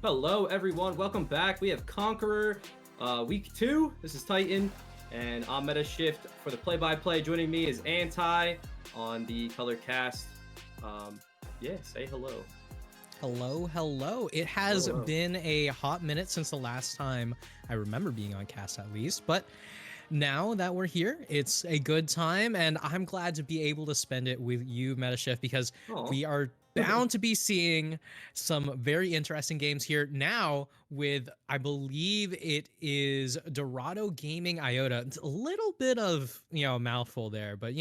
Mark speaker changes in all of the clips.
Speaker 1: Hello, everyone. Welcome back. We have Conqueror, week 2. This is Titan, and I'm Meta Shift for the play-by-play. Joining me is Anti on the Color Cast. Yeah, say hello.
Speaker 2: Hello. It has
Speaker 1: Hello.
Speaker 2: been a hot minute since the last time I remember being on cast, at least, but now that we're here, it's a good time, and I'm glad to be able to spend it with you, MetaShift, because
Speaker 1: Aw.
Speaker 2: we are bound to be seeing some very interesting games here now with, I believe it is Dorado Gaming Iota. It's a little bit of, a mouthful there, but,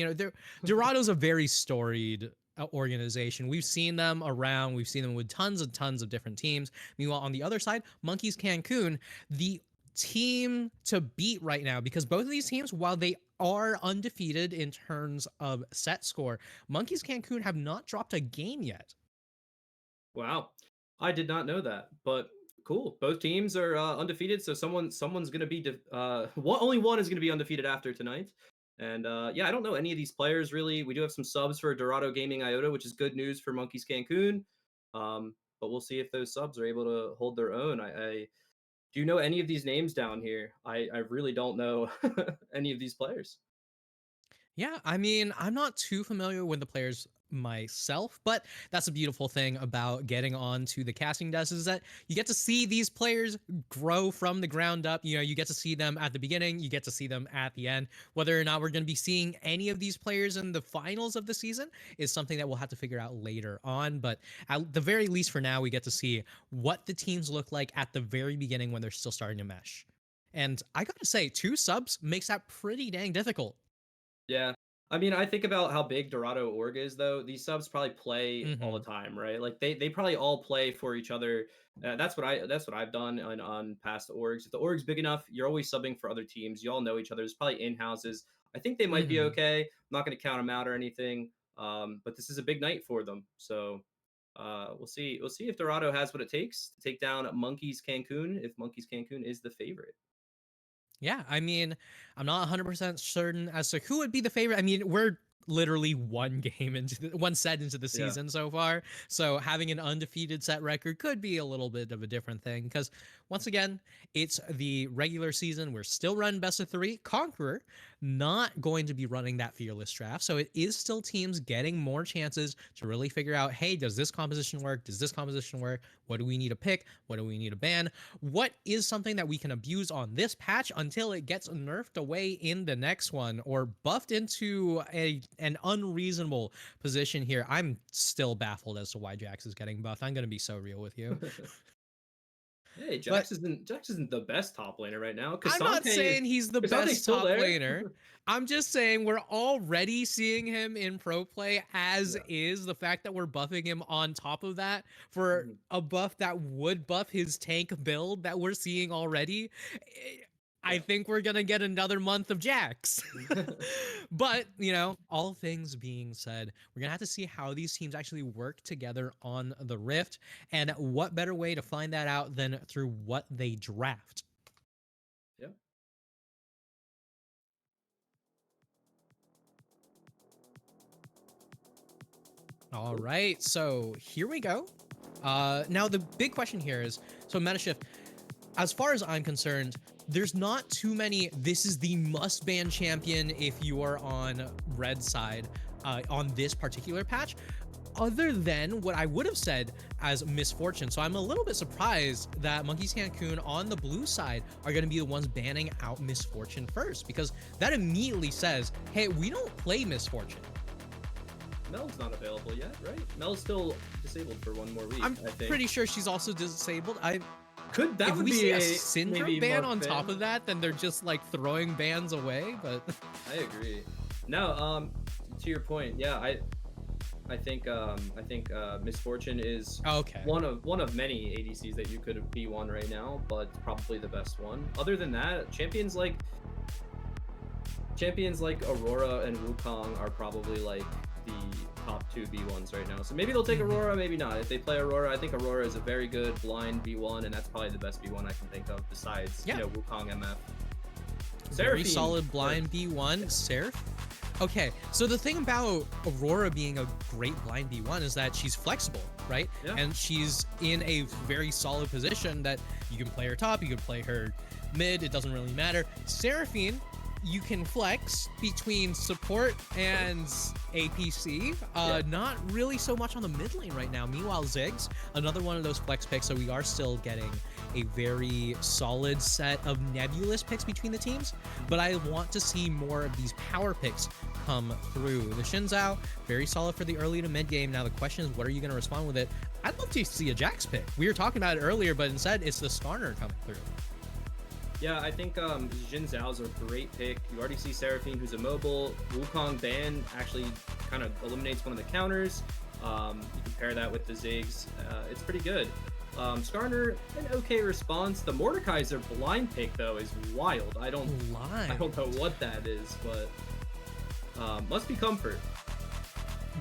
Speaker 2: Dorado's a very storied organization. We've seen them around. We've seen them with tons and tons of different teams. Meanwhile, on the other side, Monkeys Cancun, the team to beat right now, because both of these teams, while they are undefeated in terms of set score, Monkeys Cancun have not dropped a game yet.
Speaker 1: Wow, I did not know that, but cool. Both teams are undefeated, so someone's gonna be only one is gonna be undefeated after tonight. And yeah, I don't know any of these players really. We do have some subs for Dorado Gaming Iota, which is good news for Monkeys Cancun. But we'll see if those subs are able to hold their own. I do you know any of these names down here? I really don't know any of these players.
Speaker 2: Yeah, I mean, I'm not too familiar with the players myself, but that's a beautiful thing about getting on to the casting desk is that you get to see these players grow from the ground up. You get to see them at the beginning, you get to see them at the end. Whether or not we're going to be seeing any of these players in the finals of the season is something that we'll have to figure out later on. But at the very least for now, we get to see what the teams look like at the very beginning when they're still starting to mesh. And I gotta say, 2 subs makes that pretty dang difficult.
Speaker 1: Yeah. I mean, I think about how big Dorado org is, though. These subs probably play all the time, right? Like they probably all play for each other. That's what I've done on past orgs. If the org's big enough, you're always subbing for other teams. You all know each other. There's probably in houses. I think they might be okay. I'm not going to count them out or anything. But this is a big night for them. So we'll see. We'll see if Dorado has what it takes to take down Monkeys Cancun. If Monkeys Cancun is the favorite.
Speaker 2: Yeah, I mean, I'm not 100% certain as to who would be the favorite. I mean, we're literally one set into the season so far. So having an undefeated set record could be a little bit of a different thing because once again, it's the regular season. We're still running best of 3. Conqueror not going to be running that fearless draft. So it is still teams getting more chances to really figure out, hey, does this composition work? Does this composition work? What do we need to pick? What do we need to ban? What is something that we can abuse on this patch until it gets nerfed away in the next one or buffed into an unreasonable position here? I'm still baffled as to why Jax is getting buffed. I'm going to be so real with you.
Speaker 1: Hey, Jax isn't the best top laner right now.
Speaker 2: I'm not saying he's the best top laner. I'm just saying we're already seeing him in pro play as is. The fact that we're buffing him on top of that for a buff that would buff his tank build that we're seeing already. I think we're going to get another month of Jax. But, all things being said, we're going to have to see how these teams actually work together on the Rift. And what better way to find that out than through what they draft?
Speaker 1: Yeah.
Speaker 2: All right, so here we go. Now, the big question here is, so MetaShift, as far as I'm concerned, there's not too many, this is the must-ban champion if you are on red side on this particular patch, other than what I would have said as Misfortune. So I'm a little bit surprised that Monkeys Cancun on the blue side are going to be the ones banning out Misfortune first, because that immediately says, hey, we don't play Misfortune.
Speaker 1: Mel's not available yet, right? Mel's still disabled for one more week,
Speaker 2: I'm
Speaker 1: I think.
Speaker 2: pretty sure she's also disabled.
Speaker 1: Could that
Speaker 2: if
Speaker 1: would
Speaker 2: we
Speaker 1: be
Speaker 2: see
Speaker 1: a
Speaker 2: Syndrome ban on top of that, then they're just like throwing bans away. But
Speaker 1: I agree. No, to your point, yeah, I think Misfortune is one of many ADCs that you could be one right now, but probably the best one. Other than that, champions like Aurora and Wukong are probably like the top 2 B1s right now. So maybe they'll take Aurora, maybe not. If they play Aurora, I think Aurora is a very good blind B1, and that's probably the best B1 I can think of besides, Wukong MF.
Speaker 2: Very solid blind B1. Seraph? Okay, so the thing about Aurora being a great blind B1 is that she's flexible. right?
Speaker 1: Yeah.
Speaker 2: And she's in a very solid position that you can play her top, you can play her mid, it doesn't really matter. Seraphine, you can flex between support and APC. Not really so much on the mid lane right now. Meanwhile, Ziggs, another one of those flex picks, so we are still getting a very solid set of nebulous picks between the teams, but I want to see more of these power picks come through. The Xin Zhao, very solid for the early to mid game. Now the question is, what are you going to respond with it? I'd love to see a Jax pick. We were talking about it earlier, but instead it's the Skarner coming through.
Speaker 1: Yeah, I think Xin Zhao's a great pick. You already see Seraphine, who's immobile. Wukong ban actually kind of eliminates one of the counters. You compare that with the Ziggs. It's pretty good. Skarner, an okay response. The Mordekaiser blind pick, though, is wild. I don't know what that is, but must be comfort.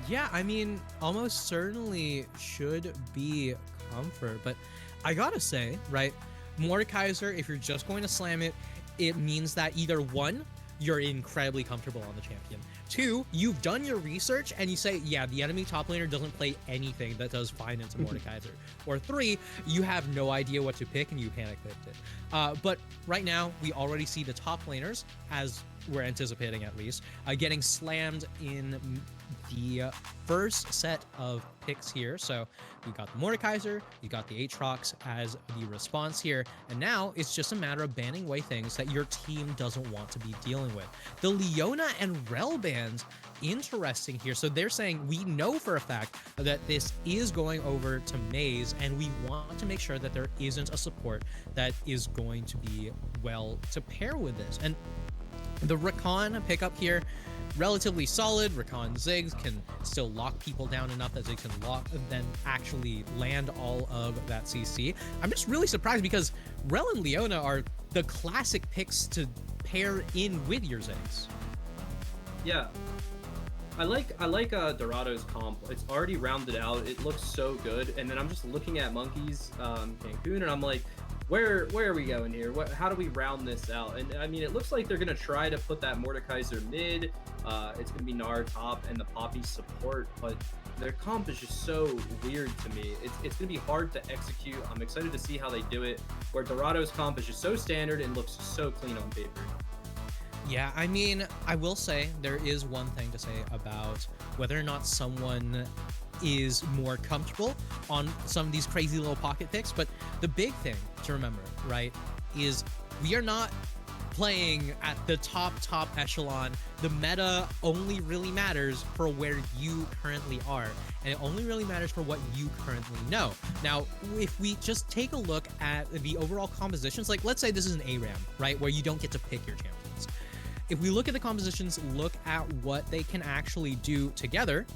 Speaker 2: Yeah, I mean, almost certainly should be comfort, but I gotta say, right, Mordekaiser, if you're just going to slam it, it means that either one, you're incredibly comfortable on the champion. Two, you've done your research and you say, yeah, the enemy top laner doesn't play anything that does fine into Mordekaiser. Or three, you have no idea what to pick and you panic picked it. But right now, we already see the top laners, as we're anticipating at least, getting slammed in the first set of picks here. So we got the Mordekaiser, you got the Aatrox as the response here, and now it's just a matter of banning away things that your team doesn't want to be dealing with. The Leona and Rel bans, interesting here. So they're saying we know for a fact that this is going over to Maze, and we want to make sure that there isn't a support that is going to be well to pair with this. And the Rakan pickup here, relatively solid. Rakan Ziggs can still lock people down enough that Ziggs can lock and then actually land all of that CC. I'm just really surprised because Rel and Leona are the classic picks to pair in with your Ziggs.
Speaker 1: Yeah. I like Dorado's comp. It's already rounded out. It looks so good. And then I'm just looking at Monkey's Cancun, and I'm like, where are we going here? How do we round this out? And I mean, it looks like they're gonna try to put that Mordekaiser mid. It's gonna be Gnar top and the Poppy support, but their comp is just so weird to me. It's gonna be hard to execute. I'm excited to see how they do it. Where Dorado's comp is just so standard and looks so clean on paper.
Speaker 2: Yeah, I mean, I will say there is one thing to say about whether or not someone is more comfortable on some of these crazy little pocket picks, but the big thing to remember, right, is we are not playing at the top echelon. The meta only really matters for where you currently are, and it only really matters for what you currently know. Now, if we just take a look at the overall compositions, like let's say this is an ARAM, right, where you don't get to pick your champions. If we look at the compositions, look at what they can actually do together,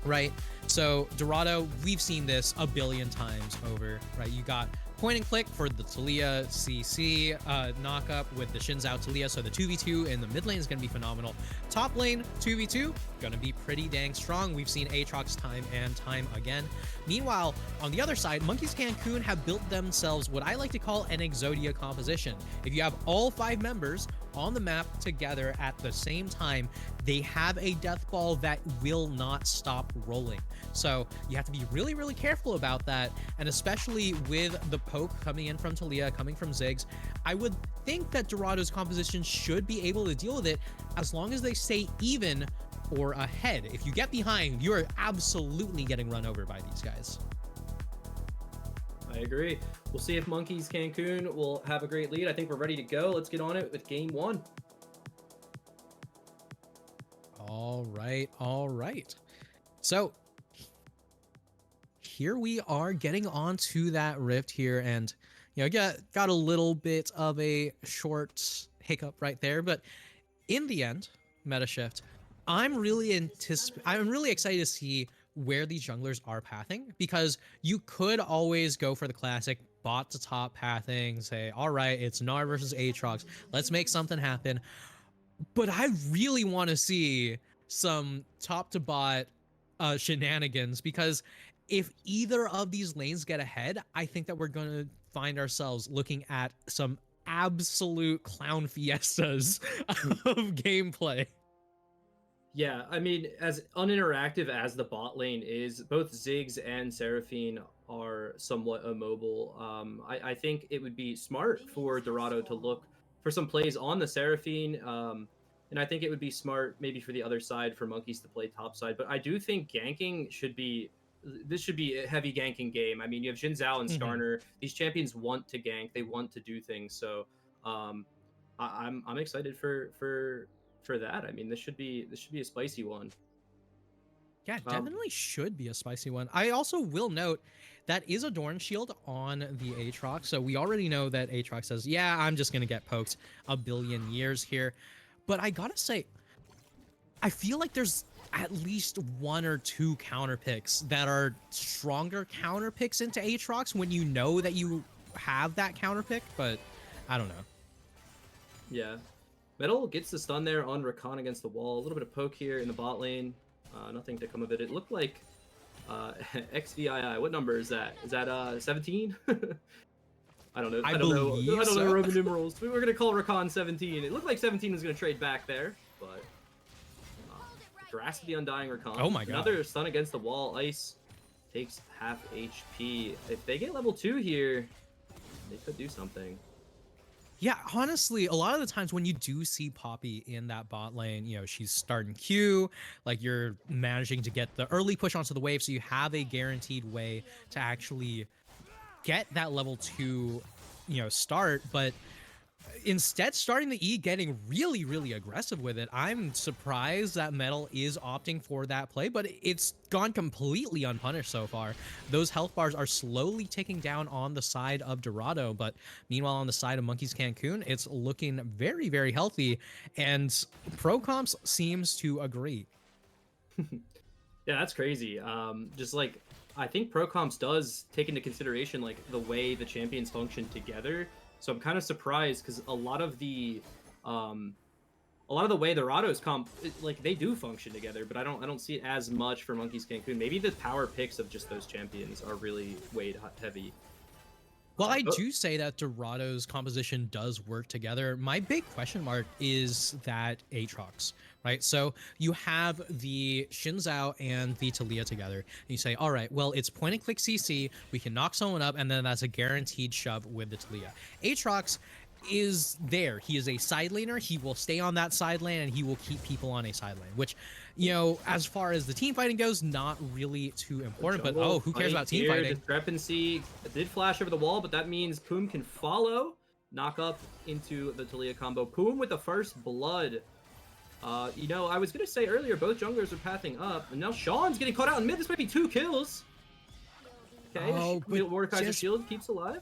Speaker 2: right? So Dorado, we've seen this a billion times over, right? You got point and click for the Taliyah CC knock up with the Xin Zhao Taliyah, so the 2v2 in the mid lane is going to be phenomenal. Top lane 2v2 going to be pretty dang strong. We've seen Aatrox time and time again. Meanwhile, on the other side, Monkey's Cancun have built themselves what I like to call an Exodia composition. If you have all 5 members on the map together at the same time, they have a death ball that will not stop rolling. So you have to be really, really careful about that. And especially with the poke coming in from Taliyah, coming from Ziggs, I would think that Dorado's composition should be able to deal with it as long as they stay even or ahead. If you get behind, you are absolutely getting run over by these guys.
Speaker 1: I agree. We'll see if Monkey's Cancun will have a great lead. I think we're ready to go. Let's get on it with game 1.
Speaker 2: All right. So here we are getting onto that rift here, and got a little bit of a short hiccup right there, but in the end, meta shift. I'm really excited to see where these junglers are pathing, because you could always go for the classic bot to top pathing, say, all right, it's Gnar versus Aatrox, let's make something happen. But I really want to see some top to bot shenanigans, because if either of these lanes get ahead, I think that we're going to find ourselves looking at some absolute clown fiestas of gameplay.
Speaker 1: Yeah, I mean, as uninteractive as the bot lane is, both Ziggs and Seraphine are somewhat immobile. I think it would be smart for Dorado to look for some plays on the Seraphine. And I think it would be smart maybe for the other side for Monkeys to play top side. But I do think ganking should be this should be a heavy ganking game. I mean, you have Jin Zhao and
Speaker 2: Mhm.
Speaker 1: Skarner. These champions want to gank. They want to do things. So um, I'm excited for that. I mean, this should be a spicy one.
Speaker 2: Yeah,
Speaker 1: Um,
Speaker 2: definitely should be a spicy one. I also will note that is a Dorn Shield on the Aatrox, so we already know that Aatrox says, yeah, I'm just going to get poked a billion years here. But I gotta say, I feel like there's at least one or two counter picks that are stronger counter picks into Aatrox when you know that you have that counter pick, but I don't know.
Speaker 1: yeah, Metal gets the stun there on Rakan against the wall. A little bit of poke here in the bot lane. Nothing to come of it. It looked like XVII. What number is that? Is that 17? I don't know.
Speaker 2: I
Speaker 1: I don't know. I
Speaker 2: believe
Speaker 1: don't know
Speaker 2: so.
Speaker 1: Roman numerals. We were gonna call Rakan 17. It looked like 17 was gonna trade back there, but drastically undying Rakan.
Speaker 2: Oh my god.
Speaker 1: Another stun against the wall. Ice takes half HP. If they get level 2 here, they could do something.
Speaker 2: Yeah, honestly, a lot of the times when you do see Poppy in that bot lane, you know, she's starting Q, like you're managing to get the early push onto the wave, so you have a guaranteed way to actually get that level 2, you know, start, but instead starting the E getting really, really aggressive with it. I'm surprised that Metal is opting for that play, but it's gone completely unpunished so far. Those health bars are slowly ticking down on the side of Dorado, but meanwhile on the side of Monkeys Cancun, it's looking very, very healthy, and Pro Comps seems to agree.
Speaker 1: Yeah, that's crazy. Just like I think Pro Comps does take into consideration like the way the champions function together. So I'm kind of surprised because um, a lot of the way the Rados like they do function together, but I don't see it as much for Monkeys Cancun. Maybe the power picks of just those champions are really weighed heavy.
Speaker 2: Well, I
Speaker 1: But
Speaker 2: do say that Dorado's composition does work together. My big question mark is that Aatrox, right? So you have the Shinzao and the Talia together, and you say, all right, well, it's point and click CC, we can knock someone up, and then that's a guaranteed shove with the Talia. Aatrox is there. He is a side laner. He will stay on that side lane and he will keep people on a side lane, which, you know, as far as the team fighting goes, not really too important. But oh, who cares about team fighting?
Speaker 1: Discrepancy did flash over the wall, but that means Poom can follow, knock up into the Talia combo. Poom with the first blood. You know, I was gonna say earlier, both junglers are pathing up, and now Sean's getting caught out in mid. This might be 2 kills. Okay,
Speaker 2: Oh, but
Speaker 1: Mordekaiser's shield keeps alive.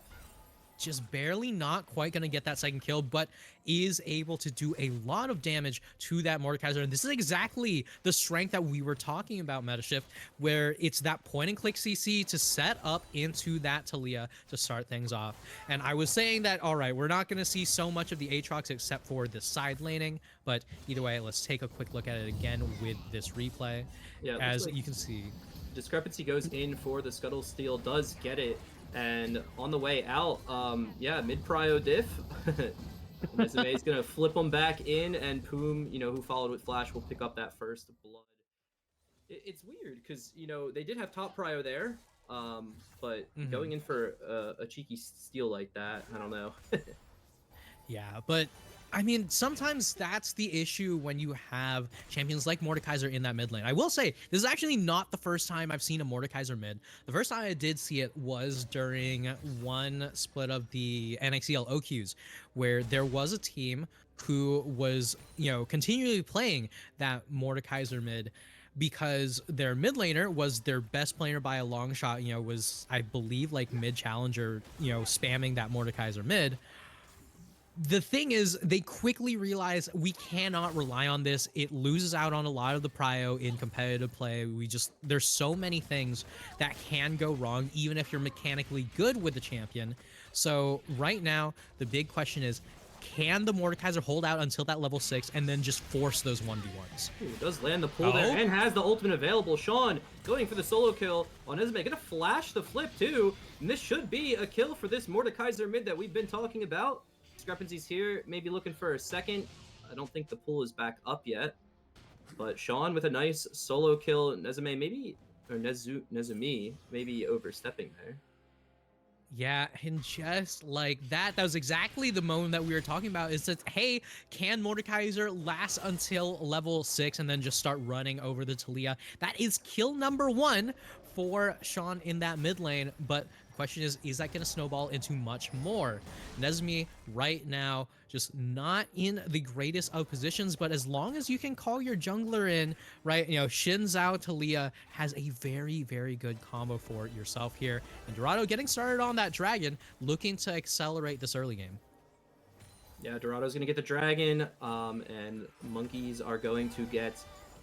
Speaker 2: Just barely, not quite going to get that second kill, but is able to do a lot of damage to that Mordekaiser. And this is exactly the strength that we were talking about, Metashift, where it's that point and click CC to set up into that Talia to start things off. And I was saying that, all right, we're not going to see so much of the Aatrox except for the side laning, but either way, let's take a quick look at it again with this replay.
Speaker 1: Yeah,
Speaker 2: as
Speaker 1: like
Speaker 2: you can see,
Speaker 1: Discrepancy goes in for the Scuttle Steel, does get it. And on the way out, yeah, mid-prio diff. Nezame is going to flip them back in, and Poom, you know, who followed with Flash, will pick up that first blood. It's weird, because, you know, they did have top prio there, but going in for a cheeky steal like that, I don't know.
Speaker 2: yeah, but I mean, sometimes that's the issue when you have champions like Mordekaiser in that mid lane. I will say, this is actually not the first time I've seen a Mordekaiser mid. The first time I did see it was during one split of the NXEL OQs, where there was a team who was, you know, continually playing that Mordekaiser mid because their mid laner was their best player by a long shot, you know, was, I believe, like mid challenger, you know, spamming that Mordekaiser mid. The thing is, they quickly realize we cannot rely on this. It loses out on a lot of the prio in competitive play. There's so many things that can go wrong, even if you're mechanically good with the champion. So right now, the big question is, can the Mordekaiser hold out until that level 6 and then just force those 1v1s?
Speaker 1: Ooh, does land the pull there and has the ultimate available. Sean going for the solo kill on Nezame. Gonna flash the flip too. And this should be a kill for this Mordekaiser mid that we've been talking about. Discrepancies here, maybe looking for a second. I don't think the pull is back up yet. But Sean with a nice solo kill. Nezume maybe, or Nezumi maybe overstepping there.
Speaker 2: Yeah, and just like that, that was exactly the moment that we were talking about. Is that, hey, can Mordekaiser last until level 6 and then just start running over the Talia? That is kill number 1 for Sean in that mid lane. But the question is that going to snowball into much more? Nezmi right now just not in the greatest of positions, but as long as you can call your jungler in, right, you know, Xin Zhao Talia has a very, very good combo for yourself here. And Dorado getting started on that dragon, looking to accelerate this early game.
Speaker 1: Yeah, Dorado's going to get the dragon, and monkeys are going to get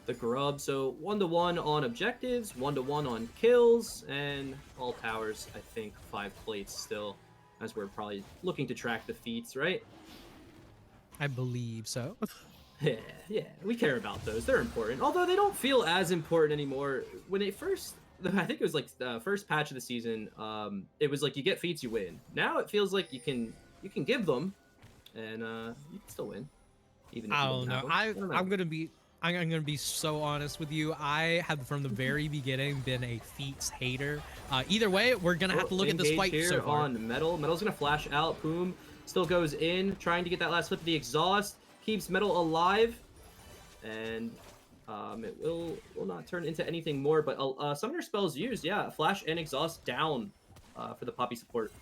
Speaker 1: the grub. So 1-1 on objectives, 1-1 on kills, and all towers, I think 5 plates still, as we're probably looking to track the feats, right?
Speaker 2: I believe so.
Speaker 1: Yeah, we care about those. They're important. Although they don't feel as important anymore. When they first, I think it was like the first patch of the season, it was like you get feats, you win. Now it feels like you can give them, and you can still win, even if
Speaker 2: I
Speaker 1: you
Speaker 2: don't
Speaker 1: don't have
Speaker 2: know.
Speaker 1: them. I don't know.
Speaker 2: I'm gonna be so honest with you. I have from the very beginning been a feats hater. Either way, we're gonna have to look at this fight
Speaker 1: here
Speaker 2: so far.
Speaker 1: on Metal. Metal's gonna flash out. Poom still goes in, trying to get that last flip of the exhaust. Keeps Metal alive, and it will not turn into anything more. But summoner spells used. Yeah, flash and exhaust down for the Poppy support.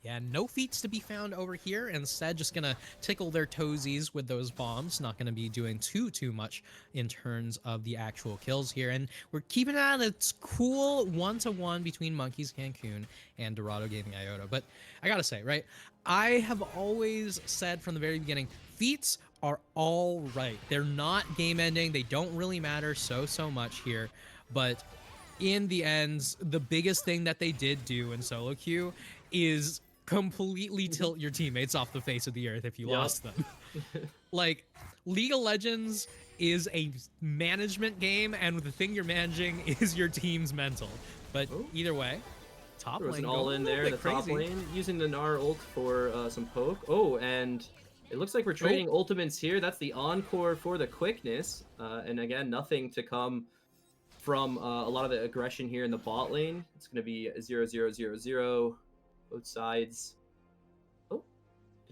Speaker 2: Yeah, no feats to be found over here. Instead, just gonna tickle their toesies with those bombs. Not gonna be doing too much in terms of the actual kills here. And we're keeping it at its cool 1-1 between Monkeys Cancun and Dorado Gaming Iota. But I gotta say, right, I have always said from the very beginning, feats are all right. They're not game ending. They don't really matter so much here. But in the end, the biggest thing that they did do in solo queue is completely tilt your teammates off the face of the earth if you lost them. Like, League of Legends is a management game, and the thing you're managing is your team's mental. But either way, top
Speaker 1: there was
Speaker 2: lane
Speaker 1: an all in there. The
Speaker 2: crazy.
Speaker 1: top lane using the Gnar ult for some poke. Oh, and it looks like we're trading ultimates here. That's the encore for the quickness. And again, nothing to come from a lot of the aggression here in the bot lane. It's going to be 0-0-0-0. Both sides. Oh,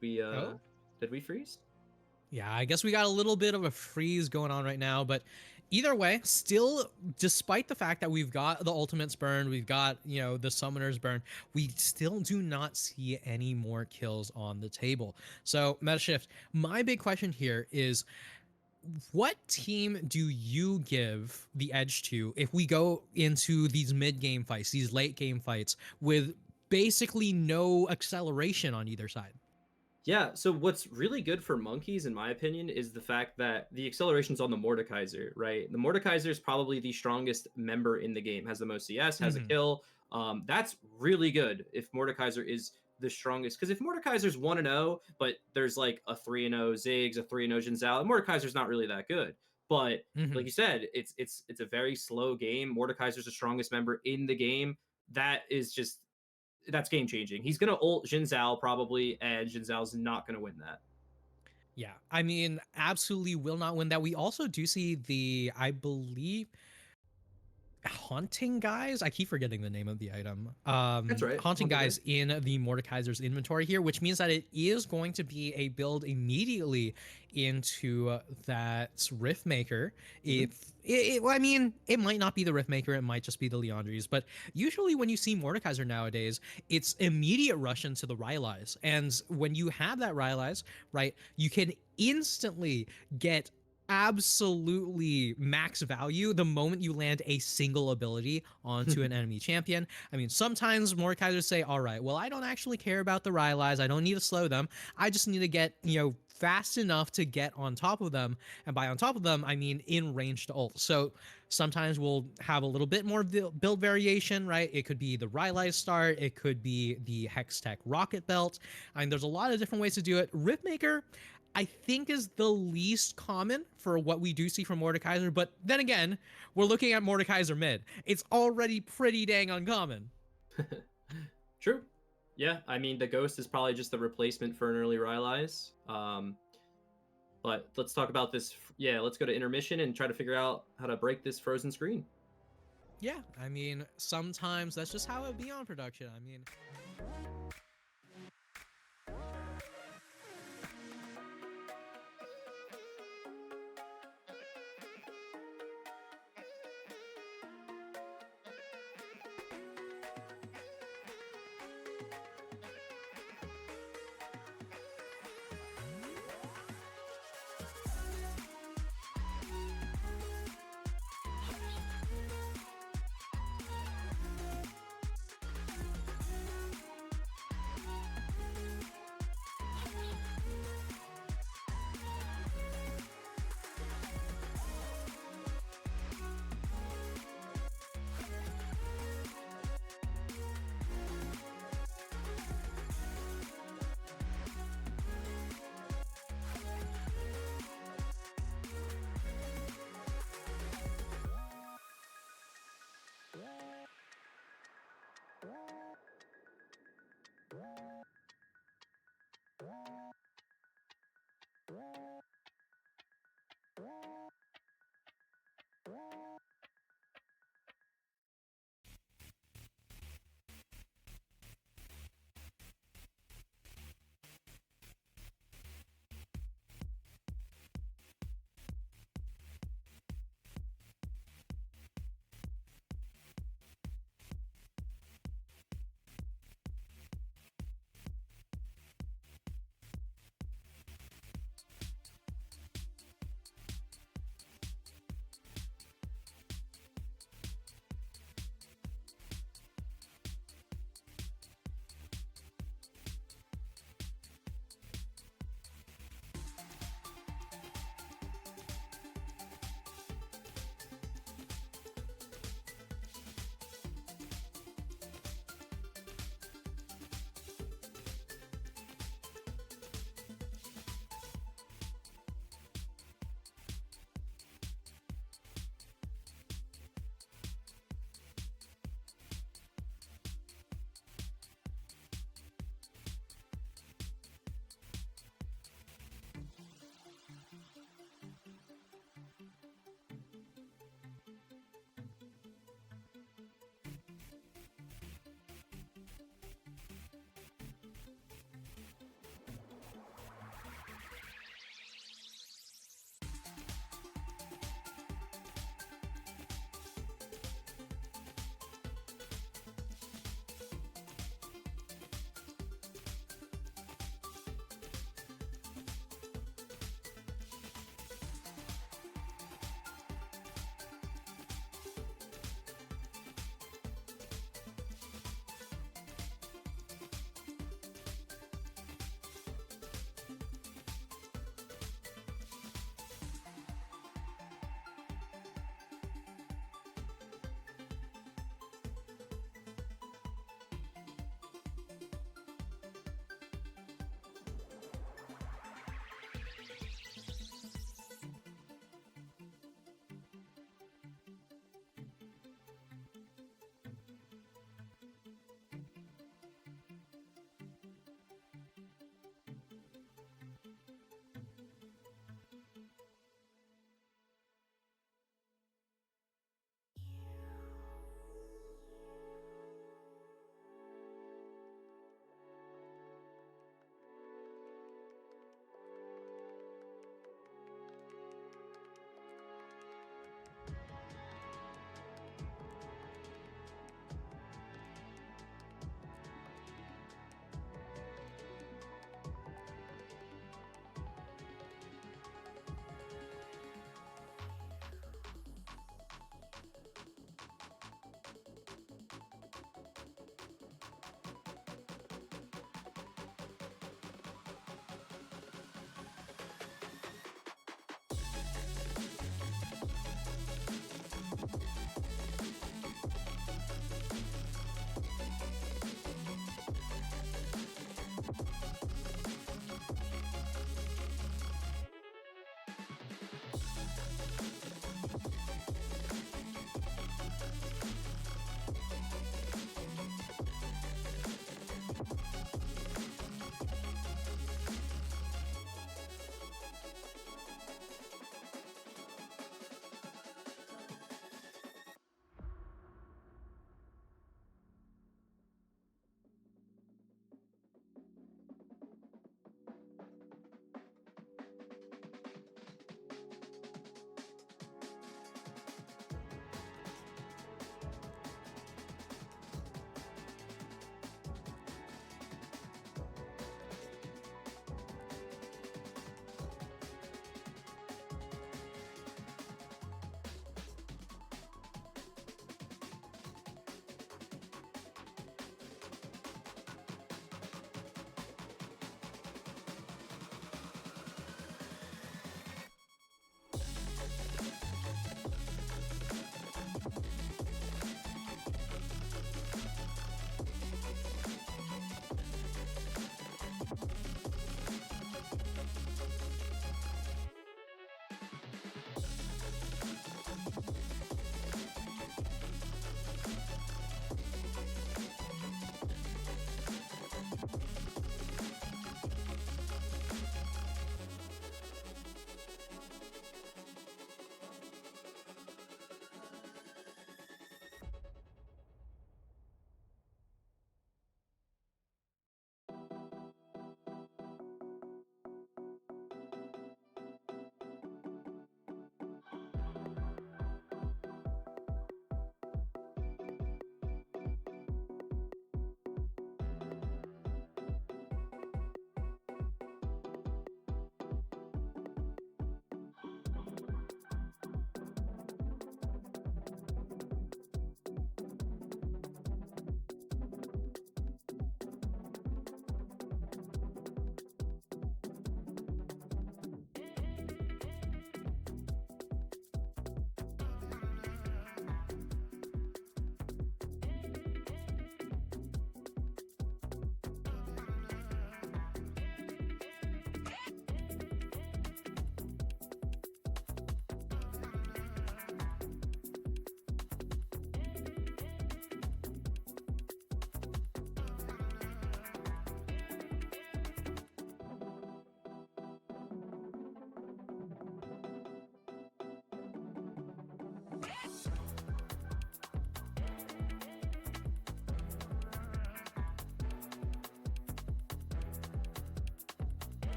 Speaker 1: did we freeze?
Speaker 2: Yeah, I guess we got a little bit of a freeze going on right now, but either way, still, despite the fact that we've got the ultimates burned, we've got, you know, the summoners burned, we still do not see any more kills on the table. So, Metashift, my big question here is, what team do you give the edge to if we go into these mid-game fights, these late-game fights, with basically no acceleration on either side?
Speaker 1: Yeah, so what's really good for monkeys, in my opinion, is the fact that the acceleration's on the Mordekaiser, right? The Mordekaiser is probably the strongest member in the game, has the most CS, has a kill. That's really good if Mordekaiser is the strongest. Because if Mordekaiser's 1-0, but there's like a 3-0 Ziggs, a 3-0 Jin Zhao, Mordekaiser's not really that good. But like you said, it's a very slow game. Mordekaiser's the strongest member in the game. That is just that's game changing. He's gonna ult Jin Zhao probably, and Jin Zhao's not gonna win that.
Speaker 2: Yeah, I mean, absolutely will not win that. We also do see the, I believe, haunting guys. I keep forgetting the name of the item.
Speaker 1: That's right.
Speaker 2: Haunting guys in the Mordekaiser's inventory here, which means that it is going to be a build immediately into that Rift Maker. If I mean, it might not be the Rift Maker, it might just be the Leandries, but usually when you see Mordekaiser nowadays, it's immediate rush into the Rylai's. And when you have that Rylai's, right, you can instantly get absolutely max value the moment you land a single ability onto an enemy champion. I mean, sometimes Mordekaisers say, all right, well, I don't actually care about the Rylai's. I don't need to slow them. I just need to get, you know, fast enough to get on top of them. And by on top of them, I mean in range to ult. So sometimes we'll have a little bit more build variation, right? It could be the Rylai's start. It could be the Hextech Rocket Belt. I mean, there's a lot of different ways to do it. Riftmaker, I think, is the least common for what we do see from Mordekaiser, but then again, we're looking at Mordekaiser mid. It's already pretty dang uncommon.
Speaker 1: True. Yeah, I mean, the Ghost is probably just the replacement for an early Rylai's. But let's talk about this. Yeah, let's go to intermission and try to figure out how to break this frozen screen.
Speaker 2: Yeah, I mean, sometimes that's just how it be on production. I mean,